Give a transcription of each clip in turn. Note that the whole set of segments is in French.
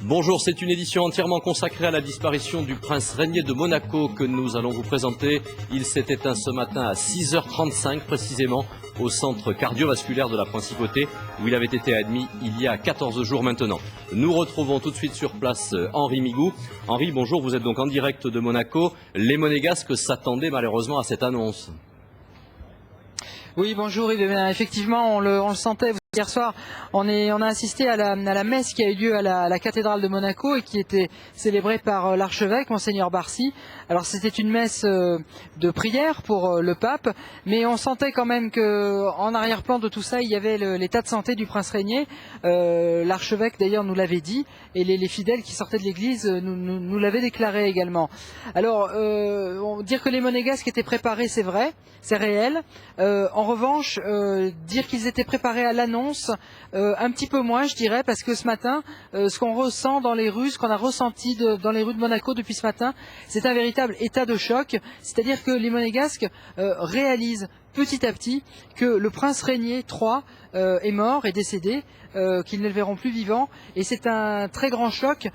Bonjour, c'est une édition entièrement consacrée à la disparition du prince régnier de Monaco que nous allons vous présenter. Il s'est éteint ce matin à 6h35 précisément au centre cardiovasculaire de la Principauté où il avait été admis il y a 14 jours maintenant. Nous retrouvons tout de suite sur place Henri Migou. Henri, bonjour, vous êtes donc en direct de Monaco. Les Monégasques s'attendaient malheureusement à cette annonce. Oui, bonjour, effectivement, on le sentait. Hier soir, on a assisté à la messe qui a eu lieu à la cathédrale de Monaco et qui était célébrée par l'archevêque, Monseigneur Barcy. Alors c'était une messe de prière pour le pape, mais on sentait quand même qu'en arrière-plan de tout ça, il y avait l'état de santé du prince régnier. L'archevêque d'ailleurs nous l'avait dit et les fidèles qui sortaient de l'église nous l'avaient déclaré également. Alors, dire que les Monégasques étaient préparés, c'est vrai, c'est réel. En revanche, dire qu'ils étaient préparés à l'annonce, un petit peu moins, je dirais, parce que ce matin, ce qu'on ressent dans les rues, ce qu'on a ressenti dans les rues de Monaco depuis ce matin, c'est un véritable état de choc. C'est-à-dire que les Monégasques réalisent petit à petit que le prince régnier III est mort, est décédé, qu'ils ne le verront plus vivant. Et c'est un très grand choc,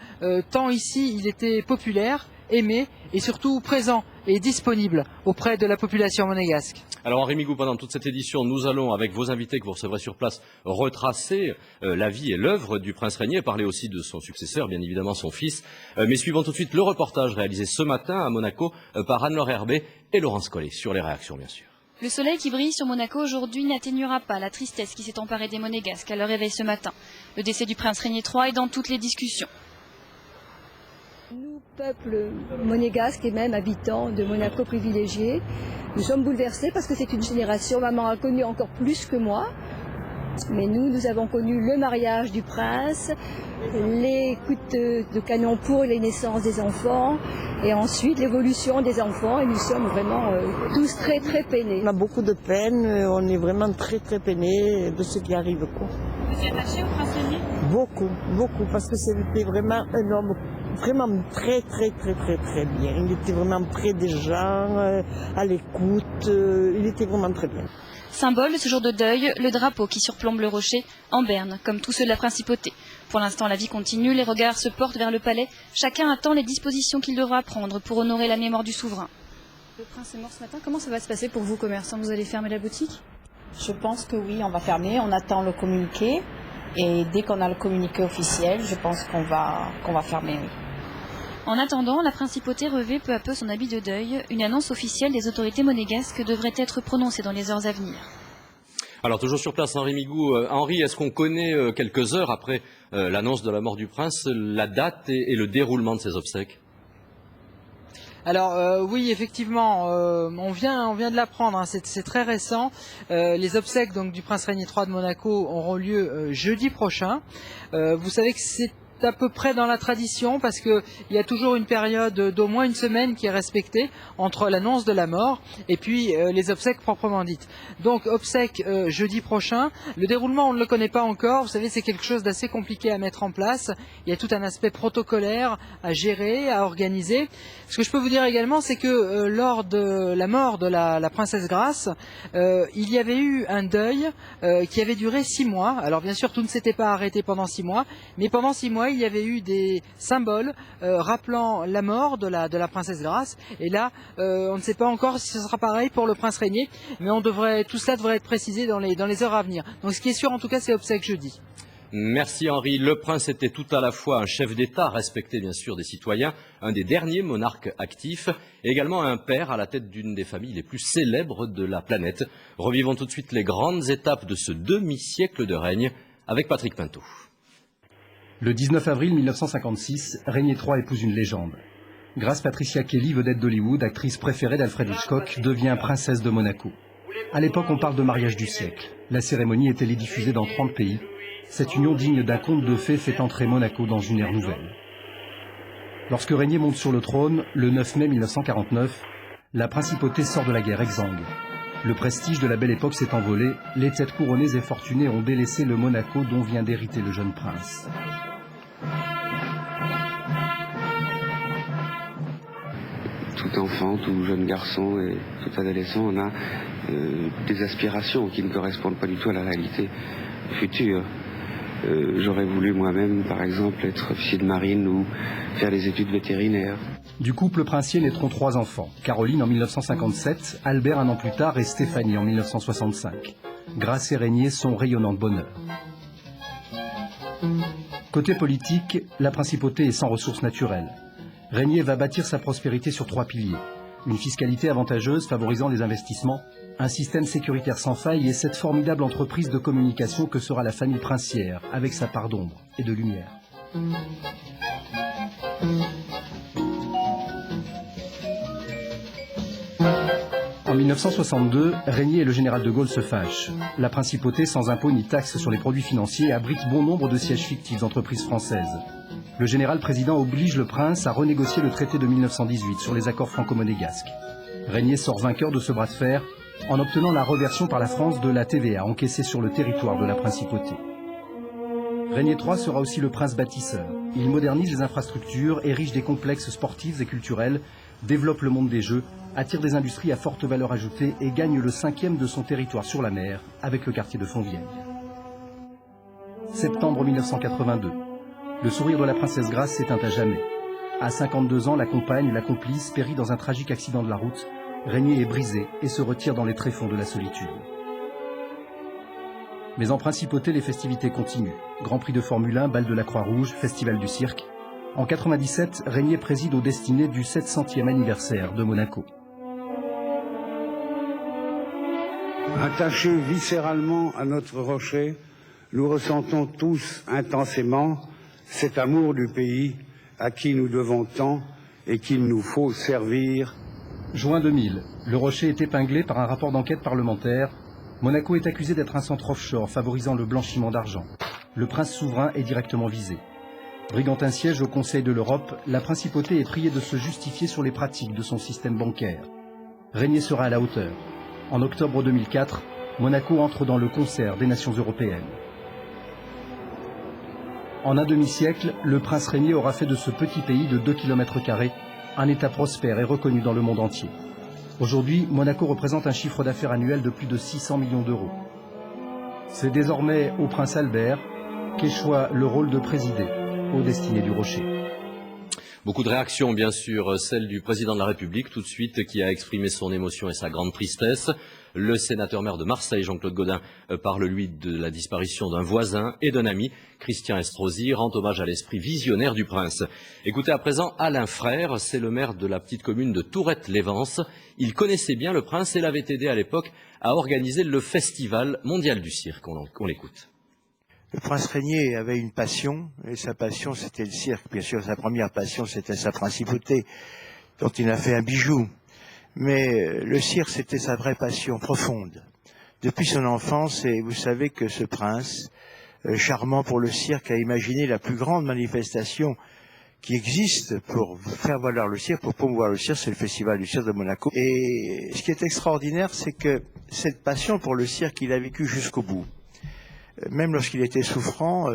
tant ici il était populaire, aimé et surtout présent et disponible auprès de la population monégasque. Alors Henri Migou, pendant toute cette édition, nous allons, avec vos invités que vous recevrez sur place, retracer la vie et l'œuvre du prince régnier, parler aussi de son successeur, bien évidemment son fils. Mais suivons tout de suite le reportage réalisé ce matin à Monaco par Anne-Laure Herbet et Laurence Collet, sur les réactions bien sûr. Le soleil qui brille sur Monaco aujourd'hui n'atténuera pas la tristesse qui s'est emparée des Monégasques à leur réveil ce matin. Le décès du prince régnier III est dans toutes les discussions. Nous, peuple monégasque et même habitants de Monaco privilégiés, nous sommes bouleversés parce que c'est une génération, maman a connu encore plus que moi. Mais nous avons connu le mariage du prince, les coups de canon pour les naissances des enfants et ensuite l'évolution des enfants et nous sommes vraiment tous très très peinés. On a beaucoup de peine, on est vraiment très très peinés de ce qui arrive. Vous êtes attaché au prince régnier ? Beaucoup, beaucoup, parce que c'était vraiment un homme vraiment très très très très très bien. Il était vraiment près des gens, à l'écoute, il était vraiment très bien. Symbole de ce jour de deuil, le drapeau qui surplombe le rocher en berne, comme tous ceux de la principauté. Pour l'instant, la vie continue, les regards se portent vers le palais. Chacun attend les dispositions qu'il devra prendre pour honorer la mémoire du souverain. Le prince est mort ce matin. Comment ça va se passer pour vous, commerçants? Vous allez fermer la boutique? Je pense que oui, on va fermer. On attend le communiqué. Et dès qu'on a le communiqué officiel, je pense qu'on va fermer, oui. En attendant, la principauté revêt peu à peu son habit de deuil. Une annonce officielle des autorités monégasques devrait être prononcée dans les heures à venir. Alors toujours sur place, Henri Migou. Henri, est-ce qu'on connaît quelques heures après l'annonce de la mort du prince, la date et le déroulement de ses obsèques? Alors oui, effectivement, on vient de l'apprendre, hein, c'est très récent. Les obsèques donc du prince régnier III de Monaco auront lieu jeudi prochain. Vous savez que c'est à peu près dans la tradition parce qu'il y a toujours une période d'au moins une semaine qui est respectée entre l'annonce de la mort et puis les obsèques proprement dites. Donc obsèques jeudi prochain. Le déroulement on ne le connaît pas encore, vous savez c'est quelque chose d'assez compliqué à mettre en place. Il y a tout un aspect protocolaire à gérer, à organiser. Ce que je peux vous dire également c'est que lors de la mort de la princesse Grace, il y avait eu un deuil qui avait duré 6 mois. Alors bien sûr tout ne s'était pas arrêté pendant 6 mois, mais pendant 6 mois il y avait eu des symboles rappelant la mort de la princesse Grace. Et là, on ne sait pas encore si ce sera pareil pour le prince régnier, mais tout cela devrait être précisé dans les heures à venir. Donc ce qui est sûr en tout cas, c'est obsèques jeudi. Merci Henri. Le prince était tout à la fois un chef d'État, respecté bien sûr des citoyens, un des derniers monarques actifs, et également un père à la tête d'une des familles les plus célèbres de la planète. Revivons tout de suite les grandes étapes de ce demi-siècle de règne avec Patrick Pinto. Le 19 avril 1956, Régnier III épouse une légende. Grace Patricia Kelly, vedette d'Hollywood, actrice préférée d'Alfred Hitchcock, devient princesse de Monaco. À l'époque, on parle de mariage du siècle. La cérémonie est télédiffusée dans 30 pays. Cette union digne d'un conte de fées fait entrer Monaco dans une ère nouvelle. Lorsque Régnier monte sur le trône, le 9 mai 1949, la principauté sort de la guerre exsangue. Le prestige de la belle époque s'est envolé, les têtes couronnées et fortunées ont délaissé le Monaco dont vient d'hériter le jeune prince. Tout enfant, tout jeune garçon et tout adolescent, on a des aspirations qui ne correspondent pas du tout à la réalité future. J'aurais voulu moi-même, par exemple, être officier de marine ou faire des études vétérinaires. Du couple princier naîtront 3 enfants. Caroline en 1957, Albert un an plus tard et Stéphanie en 1965. Grace et Régnier sont rayonnants de bonheur. Côté politique, la principauté est sans ressources naturelles. Régnier va bâtir sa prospérité sur 3 piliers. Une fiscalité avantageuse favorisant les investissements, un système sécuritaire sans faille et cette formidable entreprise de communication que sera la famille princière, avec sa part d'ombre et de lumière. En 1962, Régnier et le général de Gaulle se fâchent. La principauté, sans impôt ni taxes sur les produits financiers, abrite bon nombre de sièges fictifs d'entreprises françaises. Le général président oblige le prince à renégocier le traité de 1918 sur les accords franco-monégasques. Régnier sort vainqueur de ce bras de fer en obtenant la reversion par la France de la TVA encaissée sur le territoire de la principauté. Régnier III sera aussi le prince bâtisseur. Il modernise les infrastructures, érige des complexes sportifs et culturels, développe le monde des jeux, attire des industries à forte valeur ajoutée et gagne le 5e de son territoire sur la mer avec le quartier de Fontvieille. Septembre 1982. Le sourire de la princesse Grace s'éteint à jamais. À 52 ans, la compagne, la complice, périt dans un tragique accident de la route. Régnier est brisé et se retire dans les tréfonds de la solitude. Mais en principauté, les festivités continuent. Grand Prix de Formule 1, bal de la Croix-Rouge, festival du cirque. En 97, Régnier préside aux destinées du 700e anniversaire de Monaco. Attachés viscéralement à notre rocher, nous ressentons tous intensément cet amour du pays à qui nous devons tant et qu'il nous faut servir. Juin 2000, le rocher est épinglé par un rapport d'enquête parlementaire. Monaco est accusé d'être un centre offshore favorisant le blanchiment d'argent. Le prince souverain est directement visé. Brigantin siège au Conseil de l'Europe, la principauté est priée de se justifier sur les pratiques de son système bancaire. Régnier sera à la hauteur. En octobre 2004, Monaco entre dans le concert des nations européennes. En un demi-siècle, le prince Régnier aura fait de ce petit pays de 2 km² un État prospère et reconnu dans le monde entier. Aujourd'hui, Monaco représente un chiffre d'affaires annuel de plus de 600 millions d'euros. C'est désormais au prince Albert qu'échoit le rôle de présider aux destinées du Rocher. Beaucoup de réactions, bien sûr, celle du président de la République, tout de suite, qui a exprimé son émotion et sa grande tristesse. Le sénateur-maire de Marseille, Jean-Claude Gaudin, parle, lui, de la disparition d'un voisin et d'un ami. Christian Estrosi rend hommage à l'esprit visionnaire du prince. Écoutez à présent Alain Frère, c'est le maire de la petite commune de Tourette-Lévance. Il connaissait bien le prince et l'avait aidé à l'époque à organiser le festival mondial du cirque. On l'écoute. Le prince Régnier avait une passion, et sa passion c'était le cirque. Bien sûr, sa première passion c'était sa principauté, dont il a fait un bijou. Mais le cirque c'était sa vraie passion profonde. Depuis son enfance, et vous savez que ce prince, charmant pour le cirque, a imaginé la plus grande manifestation qui existe pour faire valoir le cirque, pour promouvoir le cirque, c'est le festival du cirque de Monaco. Et ce qui est extraordinaire, c'est que cette passion pour le cirque, il a vécu jusqu'au bout. Même lorsqu'il était souffrant,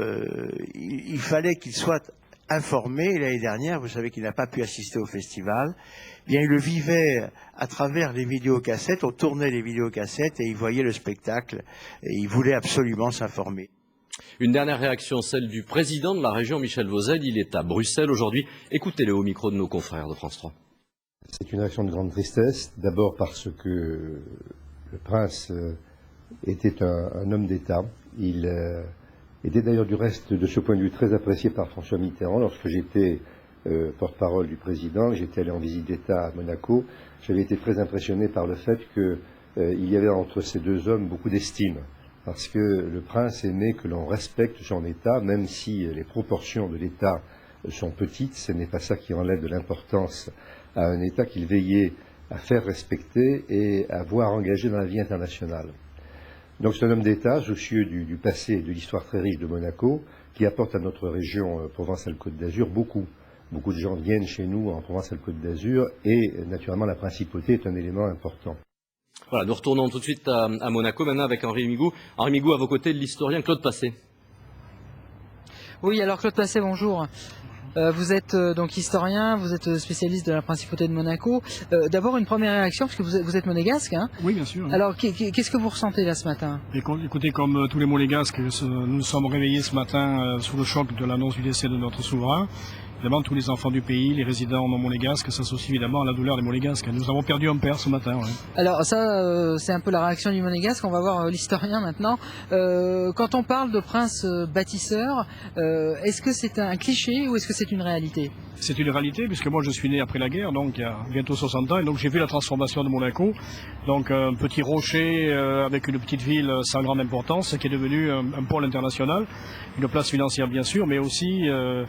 il fallait qu'il soit informé. L'année dernière, vous savez qu'il n'a pas pu assister au festival. Bien, il le vivait à travers les vidéocassettes. On tournait les vidéocassettes et il voyait le spectacle. Et il voulait absolument s'informer. Une dernière réaction, celle du président de la région, Michel Vauzel. Il est à Bruxelles aujourd'hui. Écoutez-le au micro de nos confrères de France 3. C'est une réaction de grande tristesse. D'abord parce que le prince était un homme d'État. Il était d'ailleurs du reste de ce point de vue très apprécié par François Mitterrand. Lorsque j'étais porte-parole du président, j'étais allé en visite d'État à Monaco, j'avais été très impressionné par le fait qu'il y avait entre ces deux hommes beaucoup d'estime. Parce que le prince aimait que l'on respecte son État, même si les proportions de l'État sont petites, ce n'est pas ça qui enlève de l'importance à un État qu'il veillait à faire respecter et à voir engagé dans la vie internationale. Donc c'est un homme d'État, soucieux du passé et de l'histoire très riche de Monaco, qui apporte à notre région Provence-Alpes-Côte d'Azur beaucoup. Beaucoup de gens viennent chez nous en Provence-Alpes-Côte d'Azur et naturellement la principauté est un élément important. Voilà, nous retournons tout de suite à Monaco maintenant avec Henri Migou. Henri Migou, à vos côtés, l'historien Claude Passet. Oui, alors Claude Passet, bonjour. Vous êtes donc historien, vous êtes spécialiste de la principauté de Monaco. D'abord une première réaction, parce que vous êtes monégasque, hein? Oui, bien sûr. Alors qu'est-ce que vous ressentez là ce matin? Écoutez, comme tous les monégasques, nous nous sommes réveillés ce matin sous le choc de l'annonce du décès de notre souverain. Évidemment, tous les enfants du pays, les résidents non monégasques, s'associent évidemment à la douleur des monégasques. Nous avons perdu un père ce matin. Ouais. Alors ça, c'est un peu la réaction du monégasque. On va voir l'historien maintenant. Quand on parle de prince bâtisseur, est-ce que c'est un cliché ou est-ce que c'est une réalité? C'est une réalité, puisque moi je suis né après la guerre, donc il y a bientôt 60 ans, et donc j'ai vu la transformation de Monaco. Donc un petit rocher avec une petite ville sans grande importance, qui est devenu un pôle international, une place financière bien sûr, mais aussi un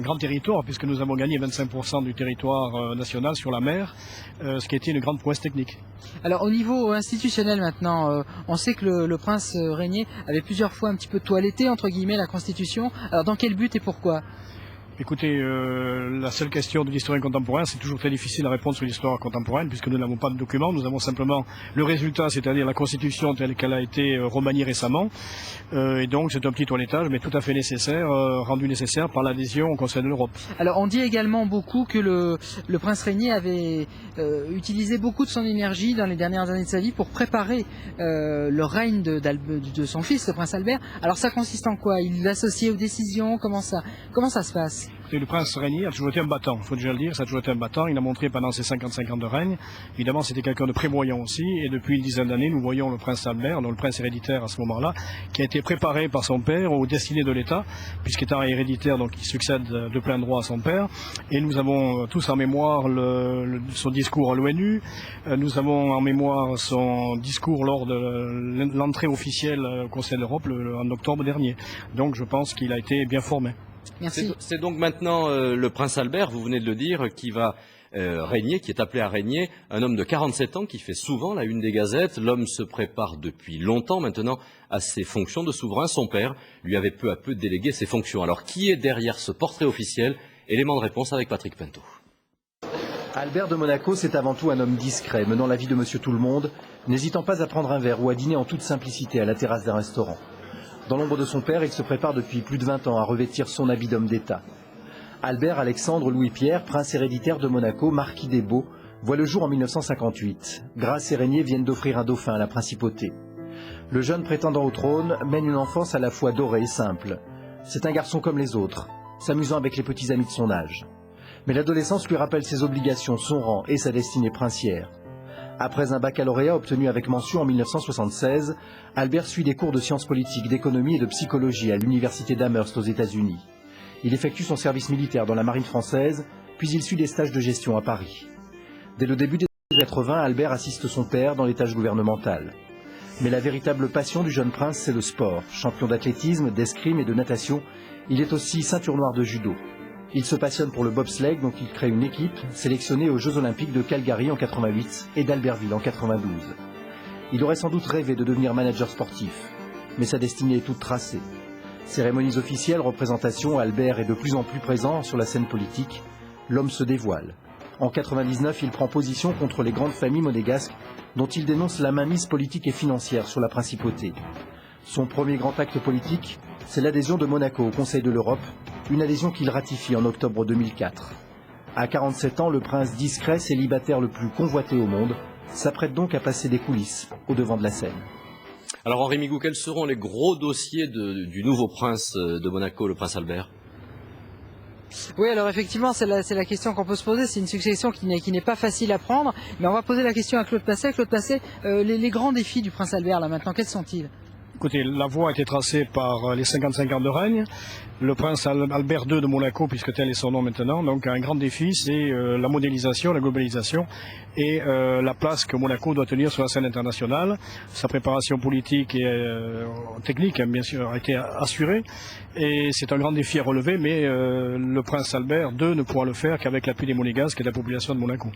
grand territoire, puisque nous avons gagné 25% du territoire national sur la mer, ce qui a été une grande prouesse technique. Alors au niveau institutionnel maintenant, on sait que le prince régnier avait plusieurs fois un petit peu toiletté entre guillemets la Constitution. Alors dans quel but et pourquoi? Écoutez, la seule question de l'historien contemporain, c'est toujours très difficile à répondre sur l'histoire contemporaine, puisque nous n'avons pas de documents, nous avons simplement le résultat, c'est-à-dire la Constitution telle qu'elle a été remaniée récemment, et donc c'est un petit toilettage, mais tout à fait nécessaire, rendu nécessaire par l'adhésion au Conseil de l'Europe. Alors on dit également beaucoup que le prince régnier avait utilisé beaucoup de son énergie dans les dernières années de sa vie pour préparer le règne de son fils, le prince Albert. Alors ça consiste en quoi? Il l'associait aux décisions? Comment ça se passe? Et le prince régnier a toujours été un battant, il faut déjà le dire, ça a toujours été un battant. Il a montré pendant ses 55 ans de règne. Évidemment, c'était quelqu'un de prévoyant aussi. Et depuis une dizaine d'années, nous voyons le prince Albert, donc le prince héréditaire à ce moment-là, qui a été préparé par son père aux destinées de l'État, puisqu'étant héréditaire, donc il succède de plein droit à son père. Et nous avons tous en mémoire son discours à l'ONU. Nous avons en mémoire son discours lors de l'entrée officielle au Conseil de l'Europe en octobre dernier. Donc je pense qu'il a été bien formé. C'est donc maintenant le prince Albert, vous venez de le dire, qui va régner, qui est appelé à régner, un homme de 47 ans qui fait souvent la une des gazettes. L'homme se prépare depuis longtemps maintenant à ses fonctions de souverain. Son père lui avait peu à peu délégué ses fonctions. Alors qui est derrière ce portrait officiel? Élément de réponse avec Patrick Pinto. Albert de Monaco, c'est avant tout un homme discret, menant la vie de monsieur tout le monde, n'hésitant pas à prendre un verre ou à dîner en toute simplicité à la terrasse d'un restaurant. Dans l'ombre de son père, il se prépare depuis plus de 20 ans à revêtir son habit d'homme d'État. Albert Alexandre Louis-Pierre, prince héréditaire de Monaco, marquis des Baux, voit le jour en 1958. Grace et Régnier viennent d'offrir un dauphin à la principauté. Le jeune prétendant au trône mène une enfance à la fois dorée et simple. C'est un garçon comme les autres, s'amusant avec les petits amis de son âge. Mais l'adolescence lui rappelle ses obligations, son rang et sa destinée princière. Après un baccalauréat obtenu avec mention en 1976, Albert suit des cours de sciences politiques, d'économie et de psychologie à l'université d'Amherst aux États-Unis. Il effectue son service militaire dans la marine française, puis il suit des stages de gestion à Paris. Dès le début des années 80, Albert assiste son père dans les tâches gouvernementales. Mais la véritable passion du jeune prince, c'est le sport. Champion d'athlétisme, d'escrime et de natation, il est aussi ceinture noire de judo. Il se passionne pour le bobsleigh, dont il crée une équipe, sélectionnée aux Jeux Olympiques de Calgary en 88 et d'Albertville en 92. Il aurait sans doute rêvé de devenir manager sportif, mais sa destinée est toute tracée. Cérémonies officielles, représentations, Albert est de plus en plus présent sur la scène politique. L'homme se dévoile. En 99, il prend position contre les grandes familles monégasques, dont il dénonce la mainmise politique et financière sur la principauté. Son premier grand acte politique, c'est l'adhésion de Monaco au Conseil de l'Europe, une adhésion qu'il ratifie en octobre 2004. À 47 ans, le prince discret, célibataire le plus convoité au monde, s'apprête donc à passer des coulisses au devant de la scène. Alors Henri Migou, quels seront les gros dossiers du nouveau prince de Monaco, le prince Albert? Oui, alors effectivement, c'est la question qu'on peut se poser. C'est une succession qui n'est pas facile à prendre, mais on va poser la question à Claude Passet. Claude Passet, les grands défis du prince Albert là maintenant, quels sont-ils? Écoutez, la voie a été tracée par les 55 ans de règne. Le prince Albert II de Monaco, puisque tel est son nom maintenant, donc un grand défi, c'est la modélisation, la globalisation et la place que Monaco doit tenir sur la scène internationale. Sa préparation politique et technique, bien sûr, a été assurée et c'est un grand défi à relever, mais le prince Albert II ne pourra le faire qu'avec l'appui des Monégasques et de la population de Monaco.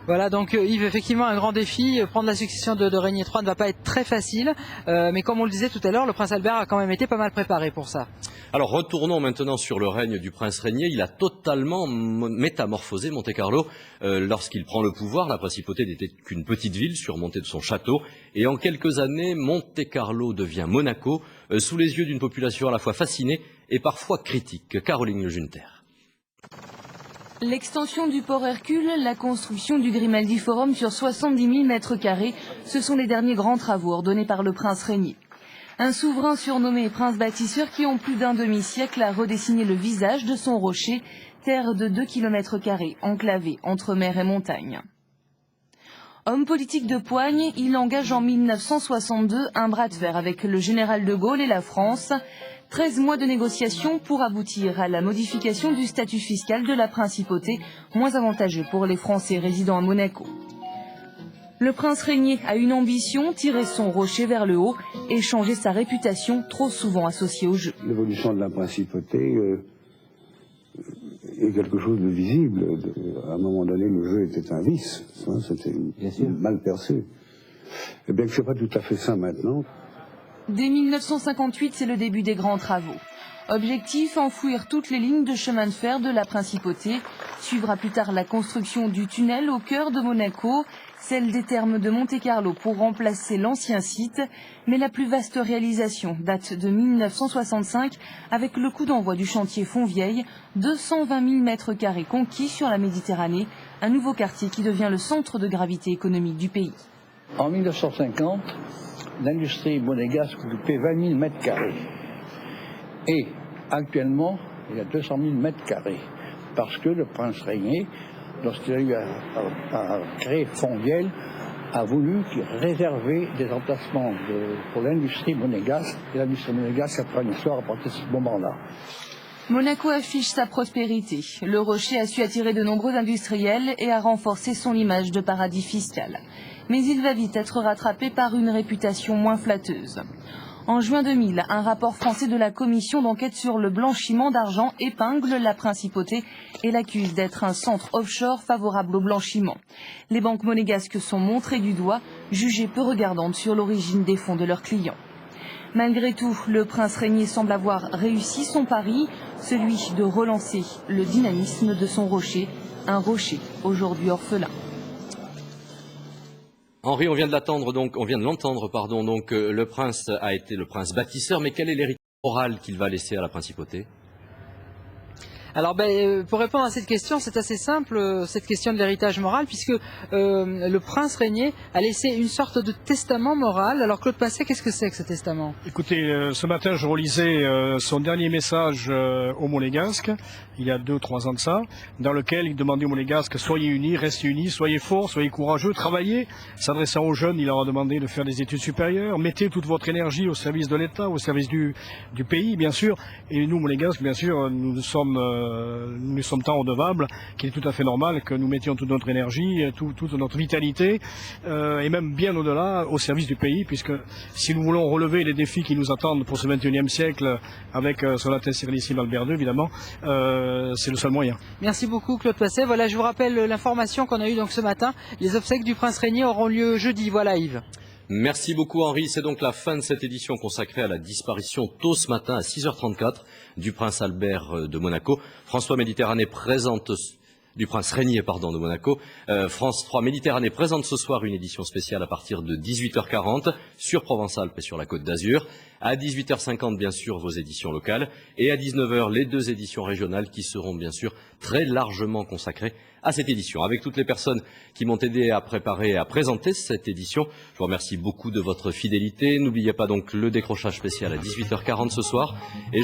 Voilà, donc Yves, effectivement un grand défi. Prendre la succession de Régnier III ne va pas être très facile, mais comme on le disait tout à l'heure, le prince Albert a quand même été pas mal préparé pour ça. Alors retournons maintenant sur le règne du prince Régnier. Il a totalement métamorphosé Monte-Carlo lorsqu'il prend le pouvoir. La principauté n'était qu'une petite ville surmontée de son château, et en quelques années, Monte-Carlo devient Monaco, sous les yeux d'une population à la fois fascinée et parfois critique. Caroline Le Junter. L'extension du port Hercule, la construction du Grimaldi Forum sur 70 000 mètres carrés, ce sont les derniers grands travaux ordonnés par le prince Régnier. Un souverain surnommé prince bâtisseur qui, en plus d'un demi-siècle, a redessiné le visage de son rocher, terre de 2 km² enclavée entre mer et montagne. Homme politique de poigne, il engage en 1962 un bras de fer avec le général de Gaulle et la France. 13 mois de négociations pour aboutir à la modification du statut fiscal de la principauté, moins avantageux pour les Français résidant à Monaco. Le prince Régnier a une ambition, tirer son rocher vers le haut et changer sa réputation trop souvent associée au jeu. L'évolution de la principauté est quelque chose de visible. À un moment donné, le jeu était un vice, c'était mal perçu. Et bien que ce n'est pas tout à fait ça maintenant. Dès 1958, c'est le début des grands travaux. Objectif, enfouir toutes les lignes de chemin de fer de la principauté. Suivra plus tard la construction du tunnel au cœur de Monaco, celle des thermes de Monte-Carlo pour remplacer l'ancien site. Mais la plus vaste réalisation date de 1965 avec le coup d'envoi du chantier Fontvieille, 220 000 mètres carrés conquis sur la Méditerranée, un nouveau quartier qui devient le centre de gravité économique du pays. En 1950, l'industrie monégasque occupait 20 000 mètres carrés. Et actuellement, il y a 200 000 mètres carrés. Parce que le prince Régnier, lorsqu'il a eu à créer Fontvieille, a voulu réserver des emplacements pour l'industrie monégasque. Et l'industrie monégasque a pris une histoire à partir de ce moment-là. Monaco affiche sa prospérité. Le rocher a su attirer de nombreux industriels et a renforcé son image de paradis fiscal. Mais il va vite être rattrapé par une réputation moins flatteuse. En juin 2000, un rapport français de la commission d'enquête sur le blanchiment d'argent épingle la principauté et l'accuse d'être un centre offshore favorable au blanchiment. Les banques monégasques sont montrées du doigt, jugées peu regardantes sur l'origine des fonds de leurs clients. Malgré tout, le prince Régnier semble avoir réussi son pari, celui de relancer le dynamisme de son rocher, un rocher aujourd'hui orphelin. Henri, on vient de l'entendre, le prince a été le prince bâtisseur, mais quel est l'héritage moral qu'il va laisser à la principauté ? Alors pour répondre à cette question, c'est assez simple, cette question de l'héritage moral, puisque le prince Régnier a laissé une sorte de testament moral. Alors Claude Passet, qu'est-ce que c'est que ce testament ? Écoutez, ce matin je relisais son dernier message aux Monégasques, il y a 2-3 ans de ça, dans lequel il demandait aux Monégasques, soyez unis, restez unis, soyez forts, soyez courageux, travaillez. S'adressant aux jeunes, il leur a demandé de faire des études supérieures, mettez toute votre énergie au service de l'État, au service du pays, bien sûr. Et nous, Monégasques, bien sûr, nous sommes tant redevables qu'il est tout à fait normal que nous mettions toute notre énergie, toute notre vitalité, et même bien au-delà, au service du pays, puisque si nous voulons relever les défis qui nous attendent pour ce 21e siècle, avec son Altesse Sérénissime Albert II, évidemment, c'est le seul moyen. Merci beaucoup Claude Passet. Voilà, je vous rappelle l'information qu'on a eue donc ce matin. Les obsèques du prince Régnier auront lieu jeudi. Voilà Yves. Merci beaucoup Henri, c'est donc la fin de cette édition consacrée à la disparition tôt ce matin à 6h34 du prince Albert de Monaco. France 3 Méditerranée présente du prince Régnier de Monaco. France 3 Méditerranée présente ce soir une édition spéciale à partir de 18h40 sur Provence-Alpes et sur la Côte d'Azur. À 18h50, bien sûr, vos éditions locales. Et à 19h, les 2 éditions régionales qui seront, bien sûr, très largement consacrées à cette édition. Avec toutes les personnes qui m'ont aidé à préparer et à présenter cette édition, je vous remercie beaucoup de votre fidélité. N'oubliez pas donc le décrochage spécial à 18h40 ce soir. Et